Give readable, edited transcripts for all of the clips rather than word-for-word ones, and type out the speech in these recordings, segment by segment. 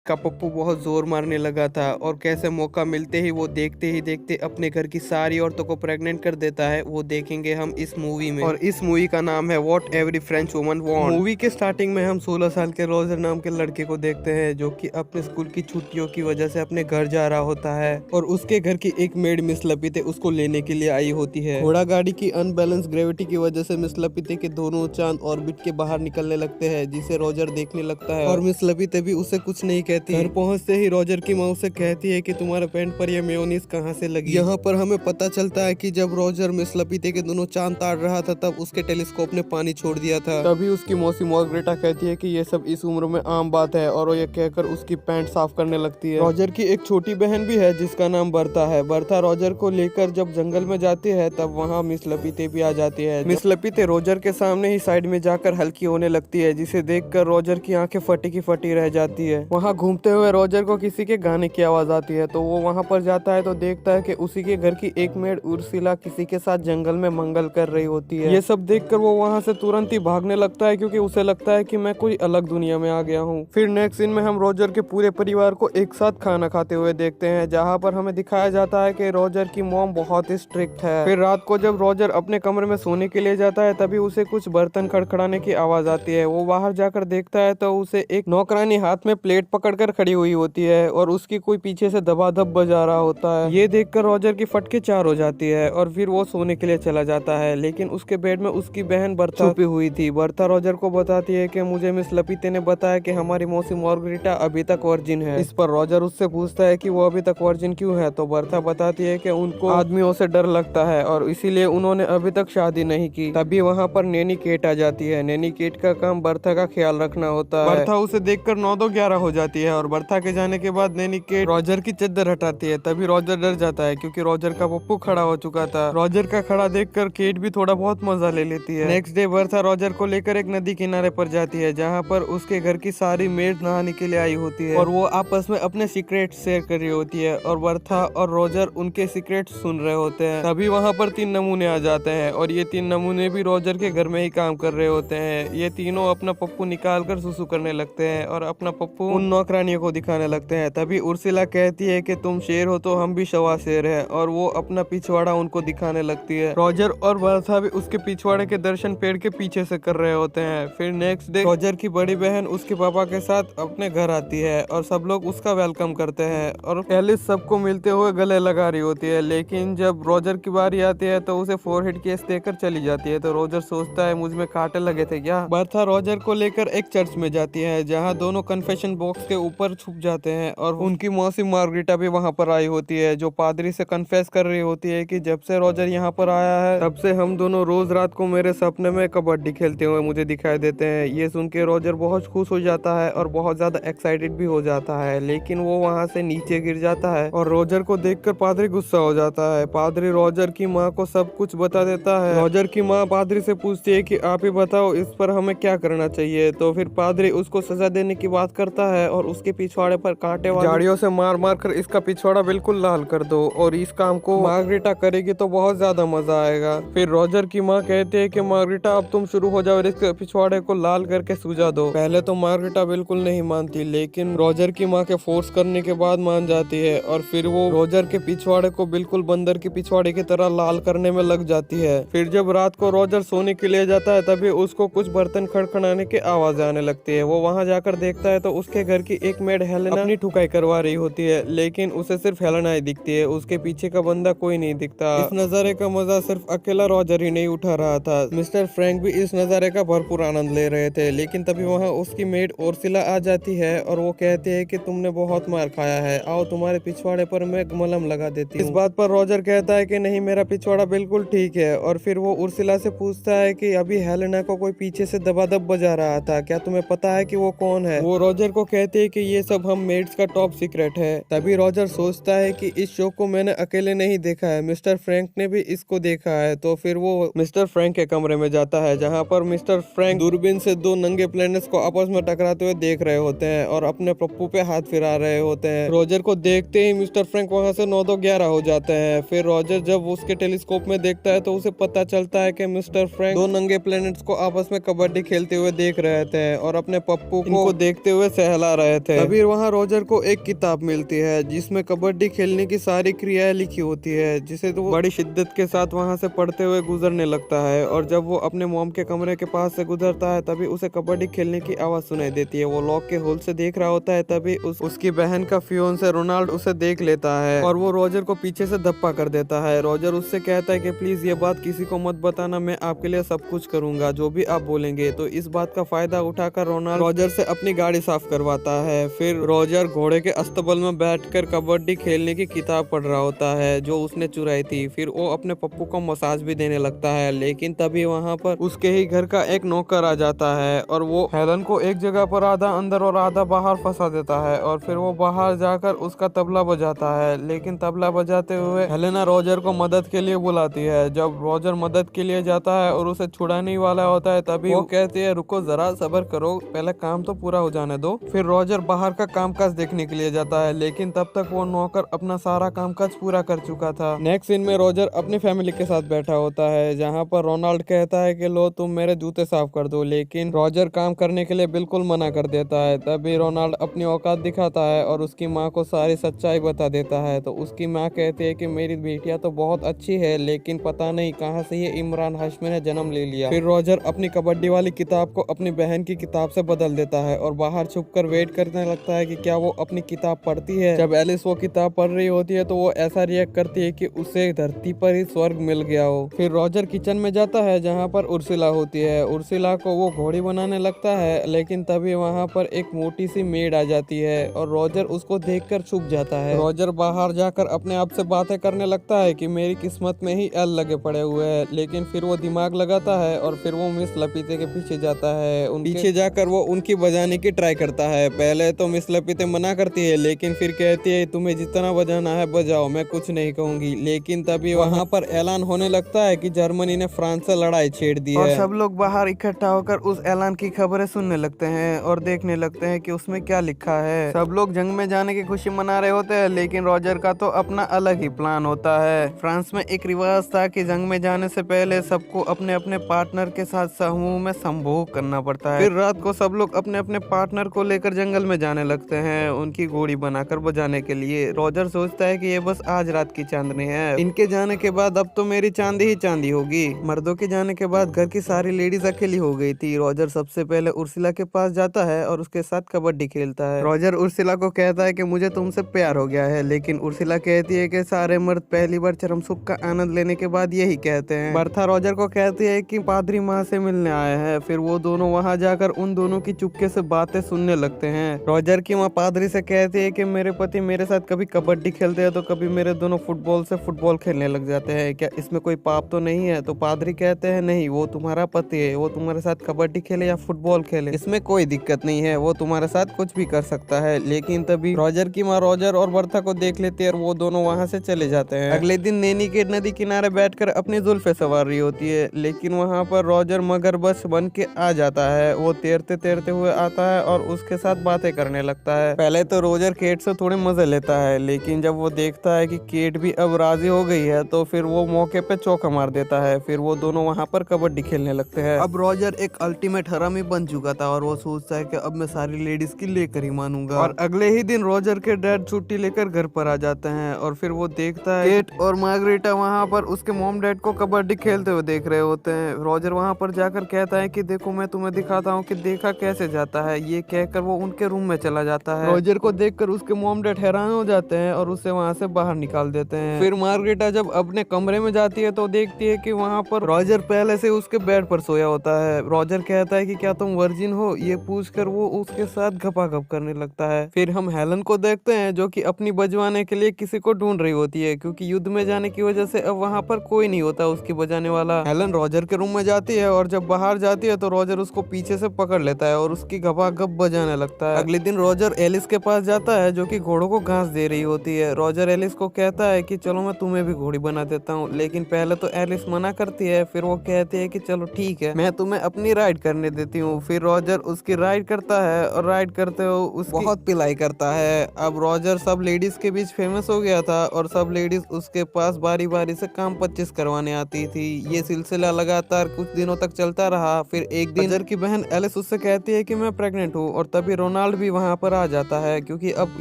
का पप्पू बहुत जोर मारने लगा था और कैसे मौका मिलते ही देखते ही देखते अपने घर की सारी औरतों को प्रेग्नेंट कर देता है, वो देखेंगे हम इस मूवी में। और इस मूवी का नाम है what every French woman want. Movie के स्टार्टिंग में हम 16 साल के रोजर नाम के लड़के को देखते हैं जो कि अपने स्कूल की छुट्टियों की वजह से अपने घर जा रहा होता है और उसके घर की एक मेड मिस लपिते उसको लेने के लिए आई होती है। घोड़ा गाड़ी की अनबैलेंस ग्रेविटी की वजह से मिस लपिते के दोनों चांद ऑर्बिट के बाहर निकलने लगते हैं, जिसे रोजर देखने लगता है और मिस लपिते भी उसे कुछ नहीं कहती। घर पहुंचते ही रोजर की माँ उसे कहती है कि तुम्हारे पैंट पर यह मेयोनीज कहाँ से लगी। यहाँ पर हमें पता चलता है कि जब रोजर मिस लपिते के दोनों चांद ताड़ रहा था तब उसके टेलीस्कोप ने पानी छोड़ दिया था। तभी उसकी मौसी मार्गरेटा कहती है कि ये सब इस उम्र में आम बात है और वो ये कहकर उसकी पैंट साफ करने लगती है। रोजर की एक छोटी बहन भी है जिसका नाम बर्था है। बर्था रोजर को लेकर जब जंगल में जाती है तब वहाँ मिस लपिते भी आ जाती है। मिस लपिते रोजर के सामने ही साइड में जाकर हल्की होने लगती है, जिसे देखकर रोजर की आंखें फटी की फटी रह जाती है। वहाँ घूमते हुए रोजर को किसी के गाने की आवाज आती है तो वो वहाँ पर जाता है तो देखता है कि उसी के घर की एक मेड उर्सिला किसी के साथ जंगल में मंगल कर रही होती है। ये सब देखकर वो वहाँ से तुरंत ही भागने लगता है क्योंकि उसे लगता है कि मैं कोई अलग दुनिया में आ गया हूँ। फिर नेक्स्ट सीन में हम रोजर के पूरे परिवार को एक साथ खाना खाते हुए देखते हैं, जहाँ पर हमें दिखाया जाता है कि रोजर की मॉम बहुत ही स्ट्रिक्ट है। फिर रात को जब रोजर अपने कमरे में सोने के लिए जाता है तभी उसे कुछ बर्तन खड़खड़ाने की आवाज आती है। वो बाहर जाकर देखता है तो उसे एक नौकरानी हाथ में प्लेट पकड़कर खड़ी हुई होती है और उसकी कोई पीछे से दबादब बजा रहा होता है। ये देखकर रोजर की फटके चार हो जाती है और फिर वो सोने के लिए चला जाता है, लेकिन उसके बेड में उसकी बहन बर्था छुपी हुई थी। बर्था रोजर को बताती है कि मुझे मिस लपिते ने बताया कि हमारी मौसी मार्गरेटा अभी तक वर्जिन है। इस पर रोजर उससे पूछता है कि वो अभी तक वर्जिन क्यों है, तो बर्था बताती है कि उनको आदमियों से डर लगता है और इसीलिए उन्होंने अभी तक शादी नहीं की। तभी वहाँ पर नैनी केट आ जाती है। नैनी केट का काम बर्था का ख्याल रखना होता है। बर्था उसे देखकर 9-2-11 हो जाती है और बर्था के जाने के बाद नैनी केट रोजर की चद्दर हटाती है। तभी रोजर डर जाता है क्योंकि रोजर का पप्पू खड़ा हो चुका था। रोजर का खड़ा देखकर केट भी थोड़ा बहुत मजा ले लेती है। नेक्स्ट डे बर्था रोजर को लेकर एक नदी किनारे पर जाती है, जहाँ पर उसके घर की सारी मेड नहाने के लिए आई होती है और वो आपस में अपने सीक्रेट शेयर कर रही होती है और बर्था और रोजर उनके सीक्रेट सुन रहे होते हैं। तभी वहाँ पर 3 नमूने आ जाते हैं और ये 3 नमूने भी रोजर के घर में ही काम कर रहे होते हैं। ये तीनों अपना पप्पू निकाल कर सुसु करने लगते हैं और अपना पप्पू उन नौकरानियों को दिखाने लगते हैं। तभी उर्सिला कहती है कि तुम शेर हो तो हम भी शवा शेर है और वो अपना पिछवाड़ा उनको दिखाने लगती है। रोजर और बर्था भी उसके पिछवाड़े के दर्शन पेड़ के पीछे से कर रहे होते हैं। फिर नेक्स्ट डे रोजर की बड़ी बहन उसके पापा के साथ अपने घर आती है और सब लोग उसका वेलकम करते हैं और एलिस सबको मिलते हुए गले लगा रही होती है, लेकिन जब रोजर की बारी आती है तो उसे फोरहेड केस देकर चली जाती है। तो रोजर सोचता है मुझ में कांटे लगे थे क्या। बर्था रोजर को लेकर एक चर्च में जाती है जहाँ दोनों कन्फेशन बॉक्स के ऊपर छुप जाते हैं और उनकी मौसी मार्गरेटा भी वहाँ पर आई होती है, जो पादरी से कन्फेस कर रही होती है कि जब से रोजर यहाँ पर आया है तब से हम दोनों रोज रात को मेरे सपने में कबड्डी खेलते हुए मुझे दिखाई देते हैं। ये सुन के रोजर बहुत खुश हो जाता है और बहुत ज्यादा एक्साइटेड भी हो जाता है, लेकिन वो वहाँ से नीचे गिर जाता है और रोजर को देखकर पादरी गुस्सा हो जाता है। पादरी रोजर की माँ को सब कुछ बता देता है। रोजर की माँ पादरी से पूछती है कि आप ही बताओ इस पर हमें क्या करना चाहिए। तो फिर पादरी उसको सजा देने की बात करता है और उसके पिछवाड़े पर कांटे वाली झाड़ियों से मार मार कर इसका पिछवाड़ा बिल्कुल लाल कर दो और इस काम को मार्गरेटा करेगी तो बहुत ज्यादा मजा आएगा। फिर रोजर की माँ कहती है कि मार्गरेटा अब तुम शुरू हो जाओ और इसके पिछवाड़े को लाल करके सूझा दो। पहले तो मार्गरेटा बिल्कुल नहीं मानती, लेकिन रोजर की माँ के फोर्स करने के बाद मान जाती है और फिर वो रोजर के पिछवाड़े को बिल्कुल बंदर के पिछवाड़े की तरह लाल करने में लग जाती है। फिर जब रात को रोजर सोने के लिए जाता है तभी उसको कुछ बर्तन खड़खड़ाने की आवाज आने लगती है। वो वहाँ जाकर देखता है तो उसके घर की एक मेड हेलेना अपनी ठुकाई करवा रही होती है, लेकिन उसे सिर्फ हेलेना ही दिखती है, उसके पीछे का बंदा कोई नहीं दिखता। इस नजारे का मजा सिर्फ अकेला रोजर ही नहीं उठा रहा था, मिस्टर फ्रैंक भी इस नजारे का भरपूर आनंद ले रहे थे। लेकिन तभी वहाँ उसकी मेड उर्सिला आ जाती है और वो कहती है कि तुमने बहुत मार खाया है, आओ तुम्हारे पिछवाड़े पर मैं मलहम लगा देती हूँ। इस बात पर रोजर कहता है कि नहीं, मेरा पिछवाड़ा बिल्कुल ठीक है और फिर वो उर्सिला से पूछता है कि अभी हेलेना को कोई पीछे से दबादब बजा रहा था, क्या तुम्हें पता है कि वो कौन है। वो रोजर को कहती है कि ये सब हम मेड्स का टॉप सीक्रेट है। तभी रोजर सोचता है कि इस शो को मैंने अकेले नहीं देखा है, मिस्टर फ्रैंक ने भी इसको देखा है। तो फिर वो मिस्टर फ्रैंक के कमरे में जाता है जहाँ पर मिस्टर फ्रैंक दूरबीन से 2 नंगे प्लैनेट्स को आपस में टकराते हुए देख रहे होते हैं और अपने पप्पू पे हाथ फिरा रहे होते हैं। रोजर को देखते ही मिस्टर फ्रैंक वहाँ से 9-2-11 हो जाते हैं। फिर रोजर जब उसके टेलीस्कोप में देखता है तो उसे पता चलता है कि मिस्टर फ्रैंक 2 नंगे प्लैनेट्स को आपस में कबड्डी खेलते हुए देख रहे थे और अपने पप्पू को देखते हुए सहला रहे रहे थे। तभी वहाँ रॉजर को एक किताब मिलती है जिसमें कबड्डी खेलने की सारी क्रियाएं लिखी होती है, जिसे तो वो बड़ी शिद्दत के साथ वहाँ से पढ़ते हुए गुजरने लगता है। और जब वो अपने मोम के कमरे के पास से गुजरता है तभी उसे कबड्डी खेलने की आवाज सुनाई देती है। वो लॉक के होल से देख रहा होता है, तभी उसकी बहन का फियोंसे रोनाल्ड उसे देख लेता है और वो रॉजर को पीछे से धप्पा कर देता है। रॉजर उससे कहता है कि प्लीज ये बात किसी को मत बताना, मैं आपके लिए सब कुछ करूंगा जो भी आप बोलेंगे। तो इस बात का फायदा उठाकर रोनाल्ड रॉजर से अपनी गाड़ी साफ करवाता है। फिर रॉजर घोड़े के अस्तबल में बैठकर कबड्डी खेलने की किताब पढ़ रहा होता है जो उसने चुराई थी। फिर वो अपने पप्पू को मसाज भी देने लगता है, लेकिन तभी वहाँ पर उसके ही घर का एक नौकर आ जाता है और वो हेलन को एक जगह पर आधा अंदर और आधा बाहर फंसा देता है। और फिर वो बाहर जाकर उसका तबला बजाता है, लेकिन तबला बजाते हुए हेलेना रॉजर को मदद के लिए बुलाती है। जब रॉजर मदद के लिए जाता है और उसे छुड़ाने ही वाला होता है तभी वो कहती है रुको जरा, सब्र करो, पहले काम तो पूरा हो जाने दो। फिर रॉजर बाहर का कामकाज देखने के लिए जाता है, लेकिन तब तक वो नौकर अपना सारा कामकाज पूरा कर चुका था। नेक्स्ट सीन में रॉजर अपनी फैमिली के साथ बैठा होता है, जहाँ पर रोनाल्ड कहता है कि लो तुम मेरे जूते साफ कर दो, लेकिन रॉजर काम करने के लिए बिल्कुल मना कर देता है। तभी रोनाल्ड अपनी औकात दिखाता है और उसकी माँ को सारी सच्चाई बता देता है। तो उसकी माँ कहती है कि मेरी बेटिया तो बहुत अच्छी है, लेकिन पता नहीं कहाँ से ये इमरान हाशमी ने जन्म ले लिया। फिर रॉजर अपनी कबड्डी वाली किताब को अपनी बहन की किताब से बदल देता है और बाहर छुपकर वेट करने लगता है कि क्या वो अपनी किताब पढ़ती है। जब एलिस वो किताब पढ़ रही होती है तो वो ऐसा रिएक्ट करती है कि उसे धरती पर ही स्वर्ग मिल गया हो। फिर रॉजर किचन में जाता है जहाँ पर उर्सिला होती है। उर्सिला को वो घोड़ी बनाने लगता है, लेकिन तभी वहाँ पर एक मोटी सी मेड आ जाती है और रॉजर उसको देखकर छुप जाता है। रॉजर बाहर जाकर अपने आप से बातें करने लगता है कि मेरी किस्मत में ही एल लगे पड़े हुए हैं, लेकिन फिर वो दिमाग लगाता है और फिर वो मिस लपीते के पीछे जाता है। पीछे जाकर वो उनकी बजाने की ट्राई करता है। पहले तो मिस लपीते मना करती है, लेकिन फिर कहती है तुम्हें जितना बजाना है बजाओ, मैं कुछ नहीं कहूंगी। लेकिन तभी वहाँ पर ऐलान होने लगता है कि जर्मनी ने फ्रांस से लड़ाई छेड़ दी है और सब लोग बाहर इकट्ठा होकर उस ऐलान की खबरें सुनने लगते हैं और देखने लगते हैं कि उसमें क्या लिखा है। सब लोग जंग में जाने की खुशी मना रहे होते हैं, लेकिन रॉजर का तो अपना अलग ही प्लान होता है। फ्रांस में एक रिवाज था कि जंग में जाने से पहले सबको अपने अपने पार्टनर के साथ समूह में संभोग करना पड़ता है। फिर रात को सब लोग अपने अपने पार्टनर को लेकर जंगल में जाने लगते हैं उनकी घोड़ी बनाकर बजाने के लिए। रॉजर सोचता है कि ये बस आज रात की चांदनी है, इनके जाने के बाद अब तो मेरी चांदी ही चांदी होगी। मर्दों के जाने के बाद घर की सारी लेडीज अकेली हो गई थी। रॉजर सबसे पहले उर्सिला के पास जाता है और उसके साथ कबड्डी खेलता है। रॉजर उर्सिला को कहता है कि मुझे तुमसे प्यार हो गया है, लेकिन उर्सिला कहती है कि सारे मर्द पहली बार चरम सुख का आनंद लेने के बाद यही कहते हैं। बर्था रॉजर को कहती है कि पादरी माँ से मिलने आए हैं। फिर वो दोनों वहाँ जाकर उन दोनों की चुपके से बातें सुनने लगते हैं। रॉजर की माँ पादरी से कहती है कि मेरे पति मेरे साथ कभी कबड्डी खेलते हैं तो कभी मेरे दोनों फुटबॉल से फुटबॉल खेलने लग जाते हैं, क्या इसमें कोई पाप तो नहीं है? तो पादरी कहते हैं नहीं, वो तुम्हारा पति है, वो तुम्हारे साथ कबड्डी खेले या फुटबॉल खेले इसमें कोई दिक्कत नहीं है, वो तुम्हारे साथ कुछ भी कर सकता है। लेकिन तभी रॉजर की माँ रॉजर और बर्था को देख लेती है और वो दोनों वहाँ से चले जाते हैं। अगले दिन नैनी के नदी किनारे बैठकर अपनी जुल्फे सवार रही होती है, लेकिन वहाँ पर रॉजर मगरमच्छ बन के आ जाता है। वो तैरते तैरते हुए आता है और उसके साथ बातें करने लगता है। पहले तो रॉजर केट से थोड़े मजे लेता है, लेकिन जब वो देखता है कि केट भी अब राजी हो गई है तो फिर वो मौके पे चौका मार देता है। फिर वो दोनों वहाँ पर कबड्डी खेलने लगते हैं। अब रॉजर एक अल्टीमेट हरामी बन चुका था और वो सोचता है कि अब मैं सारी लेडीज की लेकर ही मानूंगा। और अगले ही दिन रॉजर के डैड छुट्टी लेकर घर पर आ जाते हैं और फिर वो देखता है केट और मार्गरेटा वहाँ पर उसके मॉम डैड को कबड्डी खेलते हुए देख रहे होते हैं। रॉजर वहाँ पर जाकर कहता है कि देखो मैं तुम्हें दिखाता हूँ कि देखा कैसे जाता है। ये कहकर वो उनके रूम में चला जाता है। रॉजर को देखकर उसके मॉम डैड हैरान हो जाते हैं और उसे वहाँ से बाहर निकाल देते हैं। फिर मार्गरेटा जब अपने कमरे में जाती है तो देखती है कि वहाँ पर रॉजर पहले से उसके बेड पर सोया होता है। रॉजर कहता है कि क्या तुम वर्जिन हो, ये पूछकर वो उसके साथ घपाघप करने लगता है। फिर हम हेलन को देखते हैं जो कि अपनी बजवाने के लिए किसी को ढूंढ रही होती है, क्योंकि युद्ध में जाने की वजह से अब वहाँ पर कोई नहीं होता उसकी बजाने वाला। हेलन रॉजर के रूम में जाती है और जब बाहर जाती है तो रॉजर उसको पीछे से पकड़ लेता है और उसकी घपाघप बजाने लगता है। अगले दिन रॉजर एलिस के पास जाता है जो कि घोड़ों को घास दे रही होती है। रॉजर एलिस को कहता है कि चलो मैं तुम्हें भी घोड़ी बना देता हूँ, लेकिन पहले तो एलिस मना करती है। फिर वो कहती है कि चलो ठीक है, मैं तुम्हें अपनी राइड करने देती हूँ। फिर रॉजर उसकी राइड करता है और राइड करते हुए उसकी बहुत पिलाई करता है। अब रॉजर सब लेडीज के बीच फेमस हो गया था और सब लेडीज उसके पास बारी बारी से काम 25 करवाने आती थी। ये सिलसिला लगातार कुछ दिनों तक चलता रहा। फिर एक दिन रॉजर की बहन एलिस उससे कहती है कि मैं प्रेग्नेंट हूँ और तभी रोनाल्ड रोनाल्ड भी वहाँ पर आ जाता है क्योंकि अब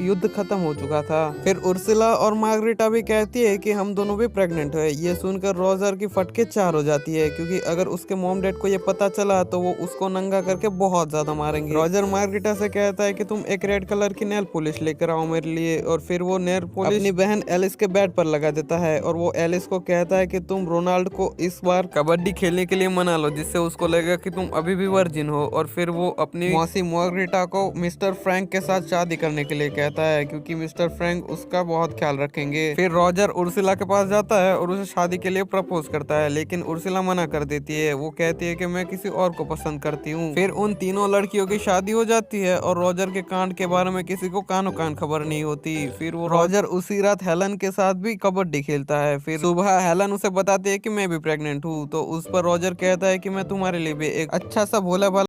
युद्ध खत्म हो चुका था। फिर उर्सुला और मार्गरेटा भी कहती है कि हम दोनों भी प्रेग्नेंट है। ये सुनकर रॉजर की फटके चार हो जाती है क्योंकि अगर उसके मॉम डैड को ये पता चला तो वो उसको नंगा करके बहुत ज्यादा मारेंगे। रॉजर मार्गरेटा से कहता है कि तुम एक रेड कलर की नेल पॉलिश लेकर आओ मेरे लिए, और फिर वो नेल पॉलिश अपनी बहन एलिस के बेड पर लगा देता है और वो एलिस को कहता है कि तुम रोनाल्ड को इस बार कबड्डी खेलने के लिए मना लो जिससे उसको लगेगा कि तुम अभी भी वर्जिन हो। और फिर वो अपनी मौसी मार्गरेटा को मिस्टर फ्रैंक के साथ शादी करने के लिए कहता है क्योंकि मिस्टर फ्रैंक उसका बहुत ख्याल रखेंगे। फिर रॉजर उर्सुला के पास जाता है और उसे शादी के लिए प्रपोज करता है, लेकिन उर्सुला मना कर देती है। वो कहती है कि मैं किसी और को पसंद करती हूँ। फिर उन तीनों लड़कियों की शादी हो जाती है और रॉजर के कांड के बारे में किसी को कानो कान खबर नहीं होती। फिर वो रॉजर उसी रात हेलन के साथ भी कबड्डी खेलता है। फिर सुबह हेलन उसे बताती है कि मैं भी प्रेग्नेंट हूँ, तो उस पर रॉजर कहता है कि मैं तुम्हारे लिए भी एक अच्छा सा भोला भाला